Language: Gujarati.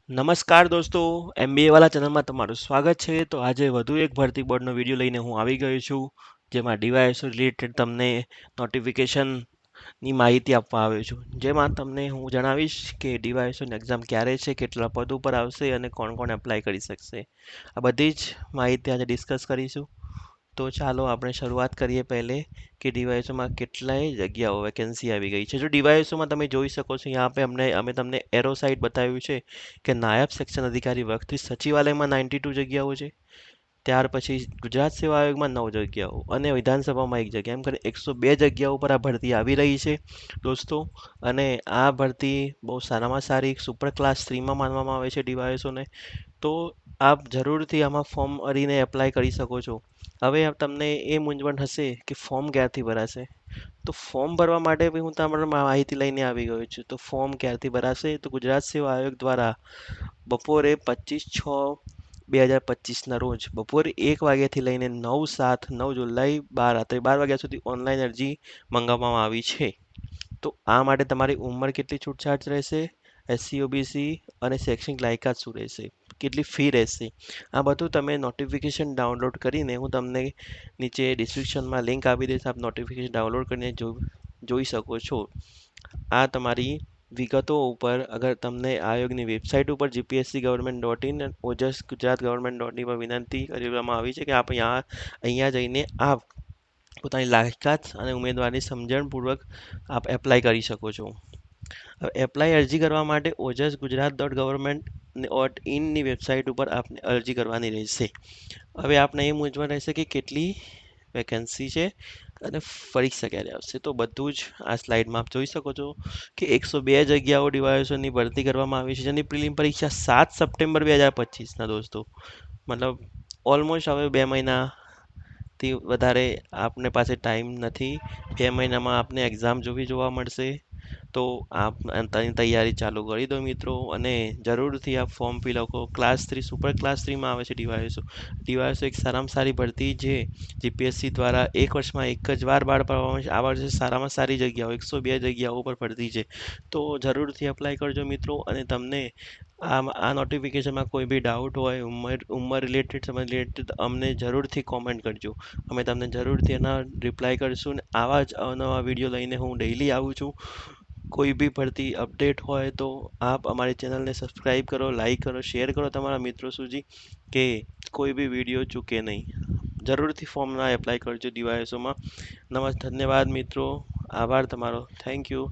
નમસ્કાર દોસ્તો, એમબીએ વાળા ચેનલમાં તમારું સ્વાગત છે. તો આજે વધુ એક ભરતી બોર્ડનો વિડીયો લઈને હું આવી ગયો છું, જેમાં ડીવાયએસઓ રિલેટેડ તમને નોટિફિકેશનની માહિતી આપવા આવ્યો છું. જેમાં તમને હું જણાવીશ કે ડીવાયએસઓની એક્ઝામ ક્યારે છે, કેટલા પદ ઉપર આવશે અને કોણ કોણ એપ્લાય કરી શકશે. આ બધી જ માહિતી આજે ડિસ્કસ કરીશું. તો ચાલો આપણે શરૂઆત કરીએ પહેલે કે ડીવાયએસઓમાં કેટલાય જગ્યાઓ વેકેન્સી આવી ગઈ છે. જો ડીવાયએસઓમાં તમે જોઈ શકો છો, यहाँ पे અમે તમને એરો સાઇડ બતાવ્યું છે કે નાયબ સેક્શન અધિકારી વર્ગથી સચિવાલયમાં 92 જગ્યાઓ છે. ત્યાર પછી ગુજરાત સેવા આયોગમાં 9 જગ્યાઓ અને વિધાનસભામાં 1 જગ્યા, એમ કરીને 102 જગ્યાઓ પર આ ભરતી આવી રહી છે દોસ્તો. અને આ ભરતી બહુ સારામાં સારી સુપર ક્લાસ 3માં માનવામાં આવે છે ડીવાયએસઓને. તો આપ જરૂરથી આમાં ફોર્મ ભરીને એપ્લાય કરી શકો છો. હવે તમને એ મૂંઝવણ હશે કે ફોર્મ ક્યાંથી ભરાશે. તો ફોર્મ ભરવા માટે બી હું તમારી માહિતી લઈને આવી ગયો છું. તો ફોર્મ ક્યારથી ભરાશે, તો ગુજરાત સેવા આયોગ દ્વારા બપોરે 25/6/2025ના રોજ બપોરે 1 વાગ્યાથી લઈને 9/7 9 જુલાઈ રાત્રે 12 વાગ્યા સુધી ઓનલાઈન અરજી મંગાવવામાં આવી છે. તો આ માટે તમારી ઉંમર કેટલી છૂટછાટ રહેશે, એસસી ઓબીસી અને શૈક્ષણિક લાયકાત શું રહેશે, કેટલી ફી રહેશે, આ બધું તમે નોટિફિકેશન ડાઉનલોડ કરીને હું તમને નીચે ડિસ્ક્રિપ્શનમાં લિંક આપી દઈશ. આપ નોટિફિકેશન ડાઉનલોડ કરીને જોઈ શકો છો. આ તમારી વિગતો ઉપર અગર તમને આયોગની વેબસાઇટ ઉપર જીપીએસસી ગવર્મેન્ટ.ઇન અને ઓજસ ગુજરાત ગવર્મેન્ટ.ઇન પર વિનંતી કરવામાં આવી છે કે આપ અહીંયા જઈને આપ પોતાની લાયકાત અને ઉમેદવારની સમજણપૂર્વક આપ એપ્લાય કરી શકો છો. એપ્લાય અરજી કરવા માટે ઓજસ ગુજરાત.ગવર્મેન્ટ.ઇનની વેબસાઇટ ઉપર આપને અરજી કરવાની રહેશે. હવે આપને એ મૂંઝવણ રહેશે કે કેટલી વેકેન્સી છે અને પરીક્ષા ક્યારે આવશે. તો બધું જ આ સ્લાઇડમાં આપ જોઈ શકો છો કે 102 જગ્યાઓ ડીવાયએસઓની ભરતી કરવામાં આવી છે, જેની પ્રિલિમ પરીક્ષા 7 સપ્ટેમ્બર 2025ના દોસ્તો. મતલબ ઓલમોસ્ટ હવે 2 મહિનાથી વધારે આપને પાસે ટાઈમ નથી. 2 મહિનામાં આપને એક્ઝામ જોવા મળશે. તો આપ તેની તૈયારી ચાલુ કરી દો મિત્રો, અને જરૂરથી આપ ફોર્મ ફિલઅપ કરો. ક્લાસ 3 સુપર ક્લાસ 3માં આવે છે ડીવાયએસઓ. ડીવાયએસઓ એક સારામાં સારી ભરતી જે જીપીએસસી દ્વારા એક વર્ષમાં એક જ વાર બહાર પાડવામાં આવે છે. આ વર્ષે સારામાં સારી જગ્યાઓ 102 જગ્યાઓ પર ભરતી છે. તો જરૂરથી એપ્લાય કરજો મિત્રો. અને તમને આ નોટિફિકેશનમાં કોઈ બી ડાઉટ હોય, ઉંમર રિલેટેડ, સમજ રિલેટેડ, અમને જરૂરથી કોમેન્ટ કરજો. અમે તમને જરૂરથી એના રિપ્લાય કરીશું. અને આવા જ અવનવા વિડીયો લઈને હું ડેઈલી આવું છું. કોઈ બી ભરતી અપડેટ હોય તો આપ અમારી ચેનલને સબસ્ક્રાઈબ કરો, લાઈક કરો, શેર કરો તમારા મિત્રો સુધી, કે કોઈ બી વિડીયો ચૂકે નહીં. જરૂરથી ફોર્મના એપ્લાય કરજો ડીવાયએસઓમાં. ધન્યવાદ મિત્રો, આભાર તમારો, થેન્ક યુ.